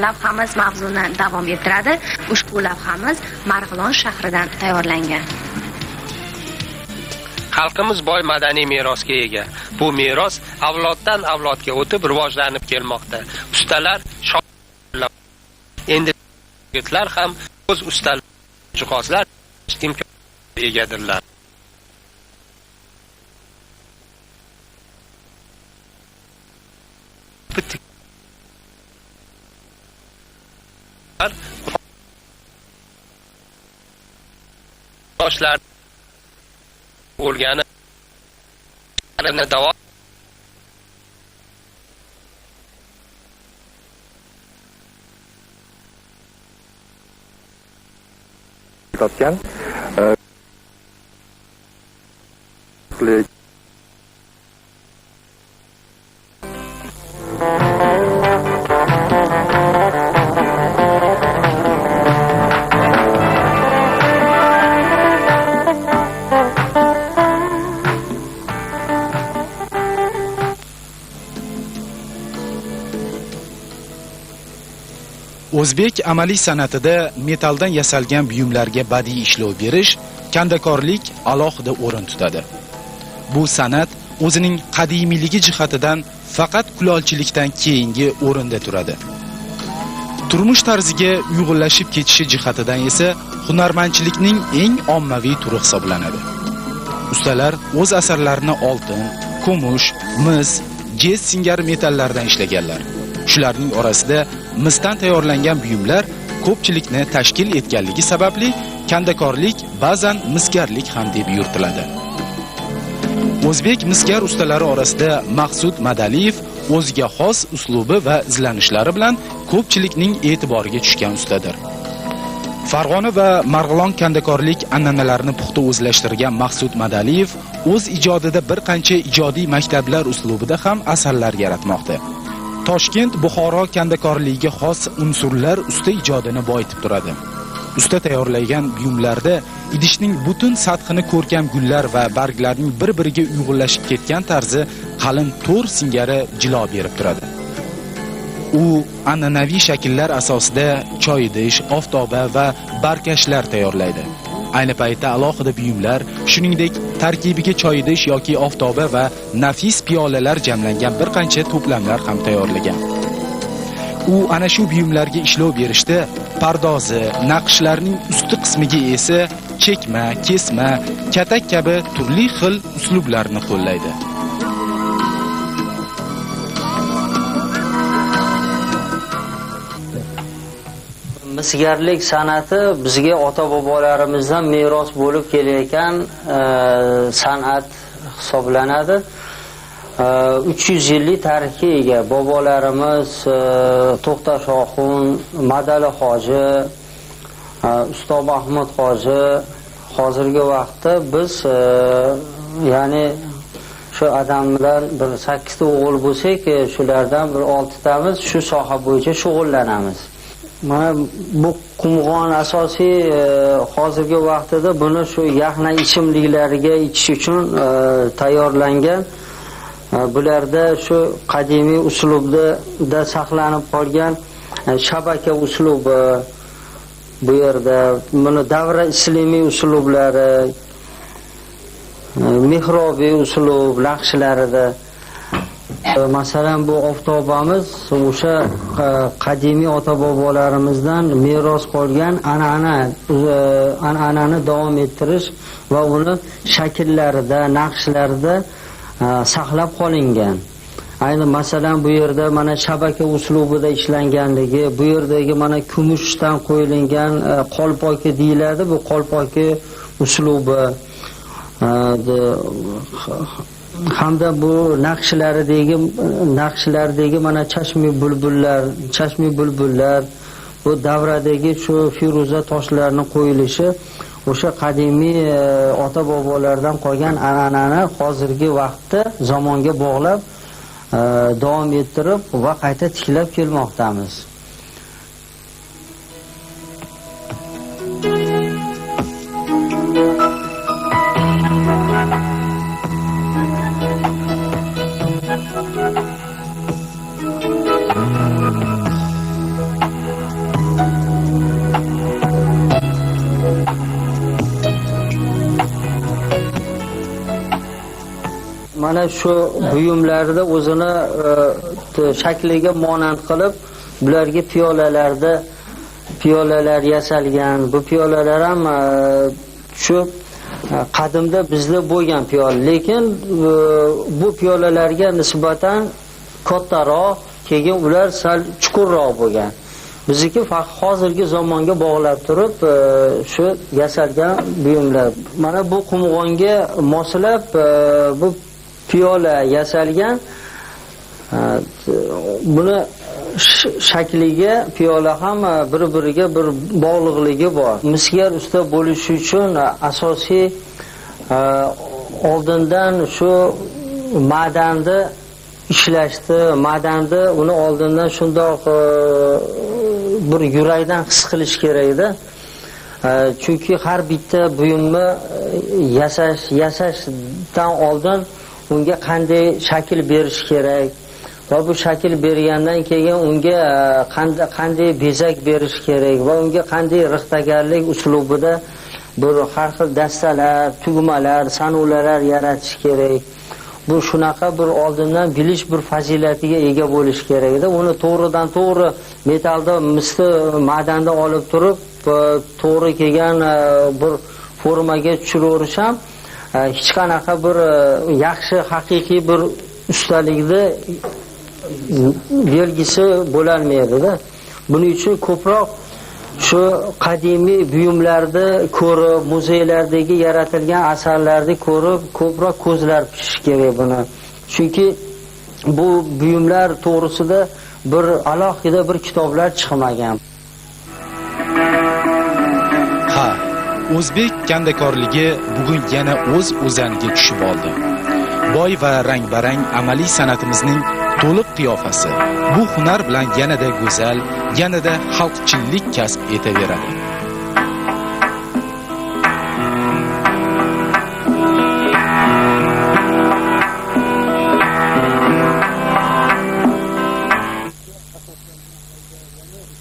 lavhamiz mavzuni davom ettiradi. Ushbu lavhamiz Marg'ilon shahridan tayyorlangan. Xalqimiz boy madaniy merosga ega. Bu meros avloddan avlodga o'tib rivojlanib kelmoqda. Ustalar, shoirlar, endi yigitlar ham o'z ustalari, jihozlar imkoniyatiga egadirlar. Yoshlar o'rgani davom topgan O'zbek amaliy san'atida metalldan yasalgan buyumlarga badiiy ishlov berish, kandakorlik alohida o'rin tutadi. Bu san'at o'zining qadimiyligi jihatidan faqat kulolchilikdan keyingi o'rinda turadi. Turmush tarziga uyg'unlashib ketishi jihatidan esa hunarmandchilikning eng ommaviy turi hisoblanadi. Ustalar o'z asarlarini oltin, kumush, mis, gez singari metallardan ishlaganlar. Shularning orasida misdan tayyorlangan buyumlar ko'pchilikni tashkil etganligi sababli kandakorlik ba'zan misgarlik ham deb yuritiladi. O'zbek misgar ustalari orasida Maqsud Madaliyev o'ziga xos uslubi va izlanishlari bilan ko'pchilikning e'tiboriga tushgan ustadir. Farg'ona va Marg'ilon kandakorlik an'analarini puxta o'zlashtirgan Maqsud Madaliyev o'z ijodida bir qancha ijodiy maktablar uslubida ham asarlar yaratmoqda. Toshkent, Buxoro kandakorligiga xos unsurlar usta ijodini boyitib turadi. Usta tayyorlagan buyumlarda idishning butun sathini ko'rkam gullar va barglarning bir-biriga uyg'unlashib ketgan tarzi qalin to'r singari jilo berib turadi. U an'anaviy shakllar asosida choy idish, oftoba va barkashlar tayyorlaydi. Ayni paytda alohida buyumlar, shuningdek tarkibiga choy idish yoki oftoba va nafis piyolalar jamlangan bir qancha to'plamlar ham tayyorlagan. U ana shu buyumlarga ishlov berishda pardozi, naqshlarning usti qismiga esa chekma, kesma, katak kabi turli xil uslublarni qo'llaydi. Misgarlik san'ati bizga ota-bobolarimizdan meros bo'lib kelayotgan san'at hisoblanadi. 300 yillik tarixga ega bobolarimiz To'xtashoxun, Madali hoji, Usto Mahmud hoji hozirgi vaqtda biz ya'ni shu odamlar bir 8 ta o'g'il bo'lsak, shulardan bir 6 tamiz shu soha bo'yicha shug'ullanamiz. Mana bu qumg'on asosiy hozirgi vaqtida buni shu yaxna ichimliklariga ichish uchun tayyorlangan. Bularda shu qadimiy uslubda saqlanib qolgan shabaka uslubi bu yerda, buni davra islomiy uslublari, mehrobiy uslub naqshlarida. Masalan, bu oftobamiz o'sha qadimiy ota-bobolarimizdan meros qolgan an'anani davom ettirish va uni shakllarida, naqshlarida saqlab qolingan. Ayni masalan bu yerda mana shabaka uslubida ishlanganligi, bu yerdagi mana kumushdan qo'yilgan qolpoki deyiladi, bu qolpoki uslubi hamda bu naqshlardagi mana chashmi bulbullar bu davradagi shu firuza toshlarni qo'yilishi o'sha qadimiy ota-bobolardan qolgan an'anani hozirgi vaqtda zamonga bog'lab davom ettirib va qayta tiklab kelmoqdamiz. mana shu buyumlarda o'zini shakliga monand qilib bularga piyolalar yasalgan. Bu piyolalar ham shu qadimda bizda bo'lgan piyola, lekin bu piyolalarga nisbatan kattaroq, keyin ular sal chuqurroq bo'lgan. Bizniki faqat hozirgi zamonga bog'lab turib shu yasalgan buyumlar. Mana bu qumg'onga moslab bu piyola yasalgan. Buni shakliga piyola ham bir-biriga bir bog'liqligi bor. Misgar usta bo'lish uchun asosiy oldindan shu madanni ishlashdi, madanni uni oldindan shundoq bir yurakdan his qilish kerak edi. Chunki har bitta buyumni yasashdan oldin unga qanday shakl berish kerak va bu shakl bergandan keyin unga qanday bezak berish kerak va unga qanday rixtagarlik uslubida bir har xil dastalar, tugmalar, sanuvlar yaratish kerak. Bu shunaqa bir oldindan bilish bir fazilatiga ega bo'lish kerak edi. Uni to'g'ridan to'g'ri metalda, misli madanda olib turib, to'g'ri kelgan bir formaga tushiruverish ham hech qanaqa bir yaxshi haqiqiy bir ustalikni belgisi bo'lolmaydi-da. Buning uchun ko'proq shu qadimiy buyumlarni ko'rib, muzeylardagi yaratilgan asarlarni ko'rib, ko'proq ko'zlar pishish kerak buni. Chunki bu buyumlar to'g'risida bir alohida bir kitoblar chiqmagan. Ha, o'zbek kandakorligi bugun yana o'z o'zaniga tushib oldi. Boy va rang-barang amaliy san'atimizning to'liq qiyofasi bu hunar bilan yanada go'zal, yanada xalqchillik kasb etaveradi.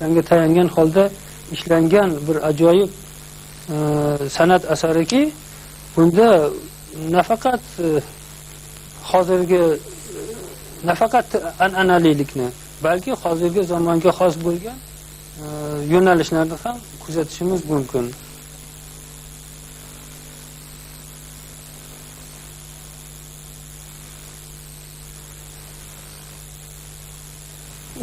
Yangi tayangan holda ishlangan bir ajoyib san'at asariki, bunda nafaqat hozirgi an'analilikni, balki hozirgi zamonga xos bo'lgan yo'nalishlarni ham kuzatishimiz mumkin.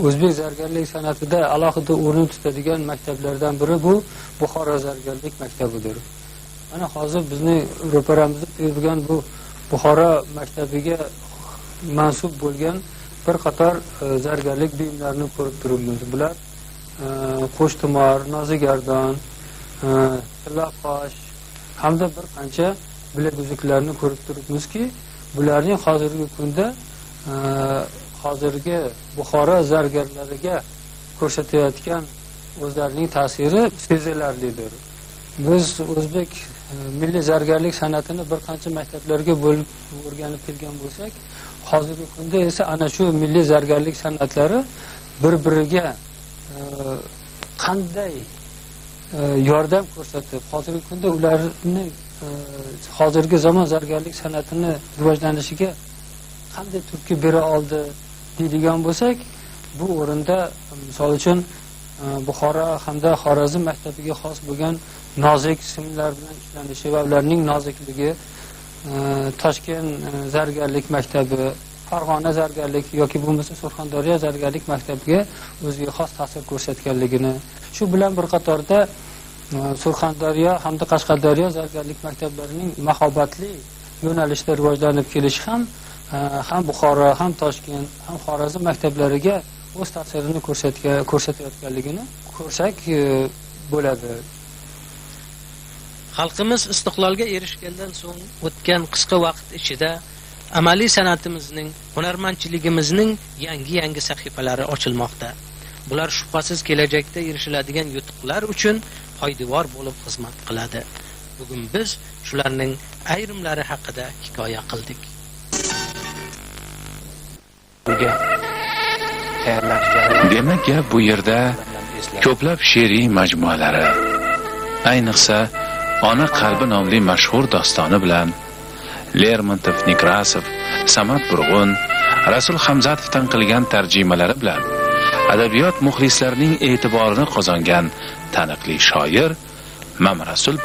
O'zbek zargarlik san'atida alohida o'rin tutadigan maktablardan biri bu Buxoro zargarlik maktabidir. Mana hozir bizning ro'paramizda turgan bu Buxoro maktabiga mansub bo'lgan bir qator zargarlik buyumlarini ko'rib turibmiz. Bular qo'shtumor, nozigardon, tillaqosh hamda bir qancha bilak uzuklarni ko'rib turibmizki, bularning hozirgi kunda hozirgi Buxoro zargarlariga ko'rsatayotgan o'zlarining ta'siri sezilarlidir. Biz o'zbek milliy zargarlik san'atini bir qancha maktablarga bo'lib o'rganib kelgan bo'lsak, hozirgi kunda esa ana shu milliy zargarlik san'atlari bir-biriga qanday yordam ko'rsatib, hozirgi kunda ularni hozirgi zamon zargarlik san'atini rivojlanishiga qanday turtki bera oldi deydigan bo'lsak, bu o'rinda misol uchun Buxoro hamda Xorazm maktabiga xos bo'lgan nozik simlar bilan ishlanishi va ularning nozikligi, Toshkent zargarlik maktabi, Farg'ona zargarlik yoki bo'lmasa Surxondaryo zargarlik maktabiga o'ziga xos ta'sir ko'rsatganligini, shu bilan bir qatorda Surxondaryo hamda Qashqadaryo zargarlik maktablarining mahobatli yo'nalishda rivojlanib kelishi ham Buxoro, ham Toshkent, ham Xorazm maktablariga o'z ta'sirini ko'rsatayotganligini ko'rsak bo'ladi. Xalqimiz istiqlolga erishgandan so'ng o'tgan qisqa vaqt ichida amaliy san'atimizning, hunarmandchiligimizning yangi sahifalari ochilmoqda. Bular shubhasiz kelajakda erishiladigan yutuqlar uchun poydevor bo'lib xizmat qiladi. Bugun biz shularning ayrimlari haqida hikoya qildik. Demak, gap bu yerda ko'plab she'riy majmualari, ayniqsa Ona qalbi nomli mashhur dostoni bilan Lermontov, Nekrasov Samad Burg'un, Rasul Hamzatovdan qilgan tarjimalari bilan adabiyot muxlislarining e'tiborini qozongan taniqli shoir Mamrasul